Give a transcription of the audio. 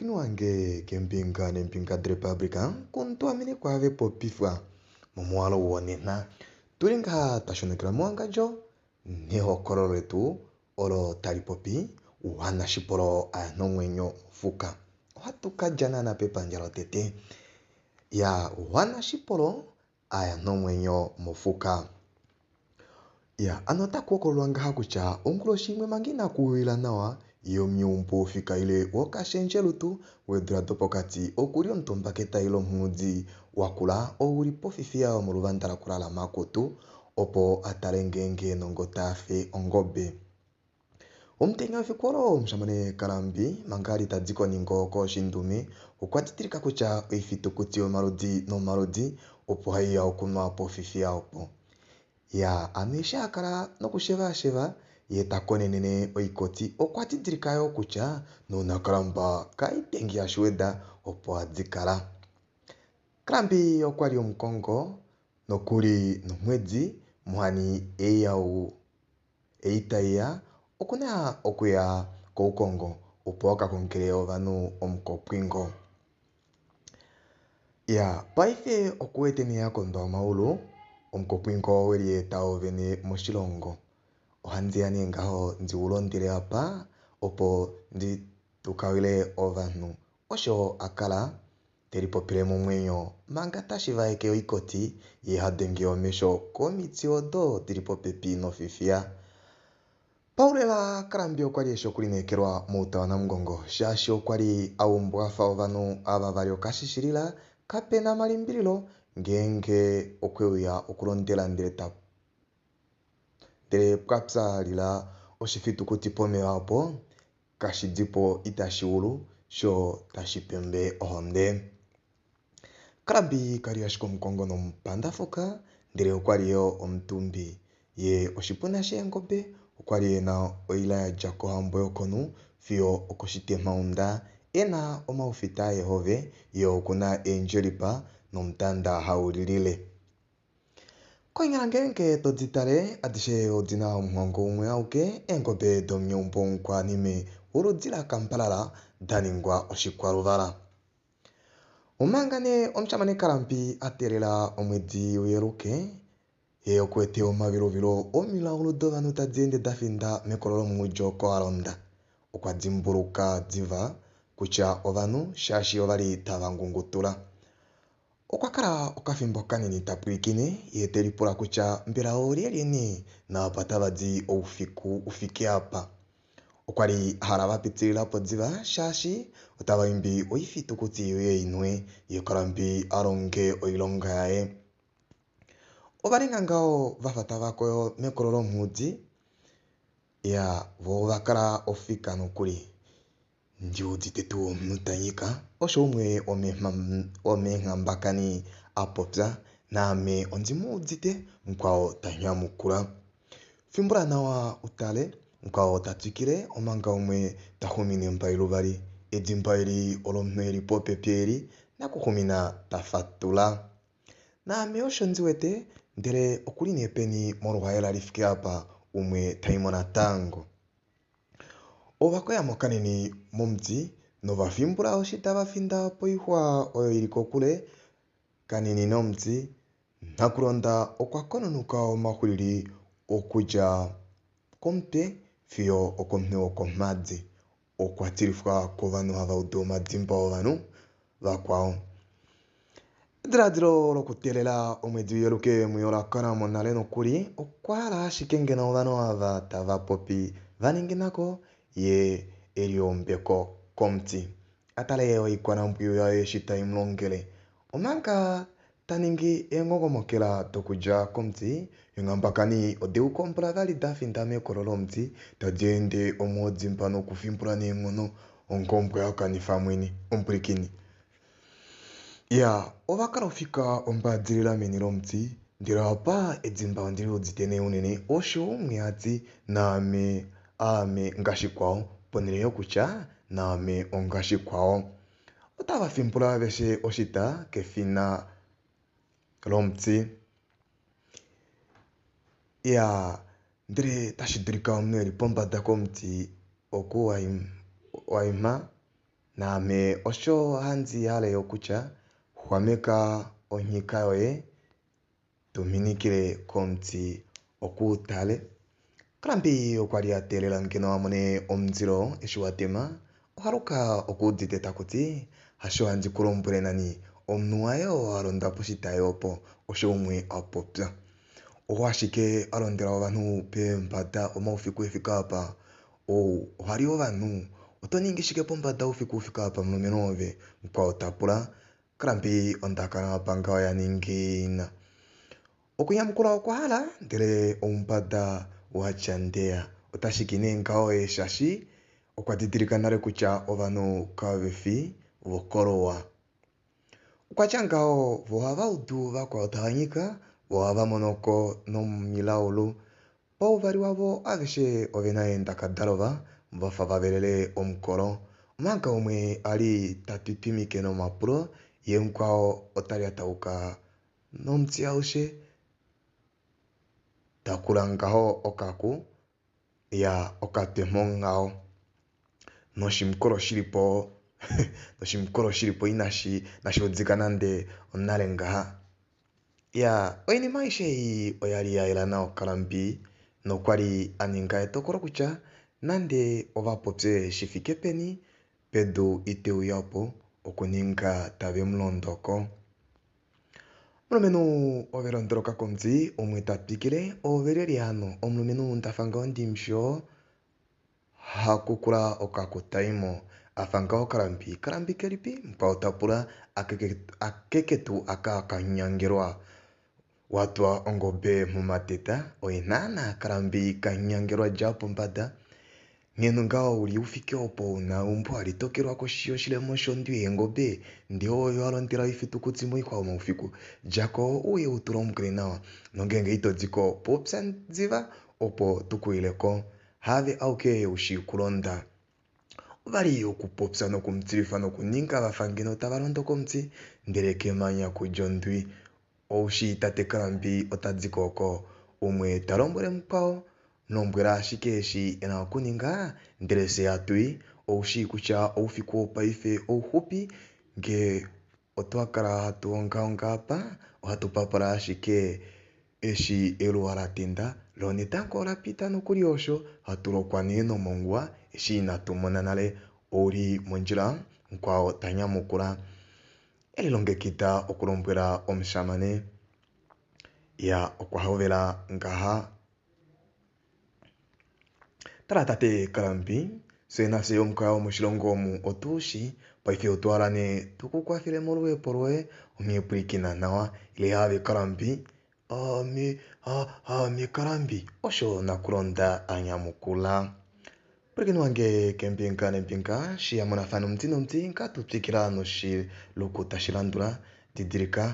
mukinu wange kempinga nempinga republican kuntuamini kwave popifwa mumualo wone na tulinga tashonekera muangajo niho kororo letu olo talipopi wana shipolo anomwenyo fuka watuka jana na pepa njalo tete ya wana shipolo aya nomwenyo mufuka ya anota kuokolwanga hakucha onkulo shimwe mangina kuwila nawa iyo myumpu fika ile wakashenjelutu wedrado pokati okuri ontombaketa ilo mhudzi wakula ouli pofifia omuluvandala kulala makutu opo atalengenge nongotafe ongobe omtenga fikolo mshamane kalambi mangali tadziko ningo ko shindumi ukwatitirika kucha ifitukuti omalodi no malodi opo haiya okunwa pofifia opo ya amesha akala nokusheva yetakonenene oikoti okwatidirikayo kucha nona kalamba kaitengi ya shweda opo adzikala kalambi okwali omukongo nokuli nomwedzi muhani eyau eitaiya okuna okuya koukongo opo akakonkele ovanu omukopwingo ya paife okuwetene yakondo amaulu omukopwingo weli eta ovene moshilongo ohandiya ne ngaho ndiwulondele apa opo ndi tukawile ovanhu osho akala telipopile mumwenyo manga tashivaeke oikoti ye hadenge omesho komitsi odo tili popepi nofifia paulela kalambi okwali eshi okulinekelwa muuta wa namugongo shashi okwali aumbwa afa ovanhu ava vali okashishilila kapena malimbililo ngenge okweuya okulondela ndele pwapyalila oshifitukuti pomeya opo kashidzipo itashiulu sho tashipembe ohonde kalambi kali ashike omukongo nomupandafuka ndele okwaliyo omutumbi ye oshipuna sheengobe okwali ena oila yadja kohambo yokonu fiyo okoshitemaunda ena omaufita ehove ye okuna eenjelipa nomutanda haulilile koingala ngenge todzitale adishe odina omuhongo umwe auke eengobe dhomuyumbu onkwanime oludzi la kampalala dhaningwa oshikwaluvala omanga ne omushamane kalambi atelela omwedzi uyeluke ye okwete omavilovilo omilaulu dovanhu tadziende dafinda mekololo mudjo koalonda okwadzimbuluka dziva kutya ovanhu shashi ovali tavangungutula okwakala okafimbo kanene tapwilikine ye telipula kutya mbela olielyene naapa tavadzi oufiku ufike apa okwali ahala vapitililapo dziva shashi otavaimbi oifitukuti yoyeinwe ye kalambi alonge oilonga yaye ovalinga ngaho vafa tavakoyo mekololo mhudzi ya vo vakala ofika nokuli ndiudzite tu omunhu tanyika osho umwe omenhambakani apopya naame ondimuudzite mukwawo tanyamukula fimbula nawa utale mukwawo tatwikile omanga umwe tahumine mpailuvali edzimba ili olomunhu eli popepi eli nakuhumina tafatula naame osho ndiwete ndele okuli nepeni moluhayela lifike apa umwe taimona tango ovakoya mokaneni momudzi novafimbula oshi tavafinda poihwa oyo ili kokule kaneni nomudzi nakulonda okwakononuka omahulili okudja komutwe fiyo okomunwe okommadzi okwatilifwa kovanhu havaudu omadzimba ovanhu vakwawo edhiladhilo lokutelela omwedzi uyeluke muyo lakala monale nokuli okwahala ashike ngeno ovanhu ava tavapopi vaninginako ye eli ombeko komutsi atale oikwanambwiyu yaye shi taimulongele omanga taningi eenghongomokela dokudja komutsi enghambakani odeukombula vali dafinda mekololo omutsi tadiende omwodzimba nokufimbula neeng'ono ongombwe yakanifa mwene ompulikini ya ovakala ofika ombadzilila meni lomutsi ndele apa edzimba ondili udzitene unene osho umwe adzi naame ame ngashikwawo poneleyo kutya naame ongashikwawo otavafimbula veshe oshita kefina lomutsi ya ndele tashidulika omunhu eli pombada komutsi oku waima na me osho hanzi hale yokucha huameka onyika yoye tuminikile komti okutale kalambi okwali atelela nkeno amone omuziro eshiwatema ohaluka okuditeta kuti hasho hanzi kulombwele nani omuntu wayo alonda poshitayi opo osho umwe apopya oho ashike alondela abantu pembada omaufiku efika apa ohaliwo vanhu oto ningi shike pombada ufiku ufika apa mlumeno ove mkwawo tapula kalambi ondakana panga yaningina okunyamukula okwahala ndele ombada wachandeya otashikine ngawo eshashi okwadidilika nale kutya ovanu kavefi vokolowa ukwacha ngawo vohava udu vakwawo tawanyika vohava monoko nomilaulu pauvali wavo avishe ovena enda kadalova vafa vavelele omukolo omanga umwe ali tatwipimike nomapulo ye mkwawo otali atauka nomutsi aushe takula ngaho okaku ya okatemo ngaho noshimukolo shilipo noshimukolo shilipo inashi odzika nande onale ngaha ya oinima aishe iyi oyali yayela nawo kalambi nokwali aninga etokolo kutya nande ovapopye shifike peni pedu iteuyapo okuninga tave mulondoko omulumentu overondoloka komzi omwe tatwikile overeli hano omulumentu ndafanga ondimsho hakukula okakutaimo afanga kalambi kelipi mkwawo tapula akeketu akanyangelwa watwa ongobe mumateta oinana kalambi kanyangelwa japo mbada ngeno ngawo uli ufike opo una umbu alitokelwa koshiyo shilemo shondiwe engobe ndi oyo alondela ifitukutsi moikwawo maufiku jako uye utula omukele nawa nongenge itodziko popya nziva opo tukuileko have auke ushi kulonda ovali okupopya nokumtsilifa nokuninga vafangeno tavalondo komutsi ndele kemanya kudya ondwi oushi tate kalambi otadziko oko umwe talombwele mukwawo lombwela ashike eshi ena okuninga ndele se atui oushi kutya oufiku wopaife ouhupi nge otwakala hatu onga apa ohatu papala ashike eshi eluwa latenda lo netango olapita nokuli osho hatu lokwa nee nomongwa eshi inatu mona nale uli mondjila mkwawo tanyamukula elilongekidha okulombwela omushamane ya okwahovela ngaha tala tate kalambi senase omukwawo moshilongo omu otuushi paife otwala ne tukukwathele moluhepo lwoye omwiipulikina nawa ile have kalambi me kalambi osho nakulonda anyamukula pulikini wange kembinga nembinga shiyamona fano mutsi nomutsi nkatupyikila noshi luku tashilandula didilika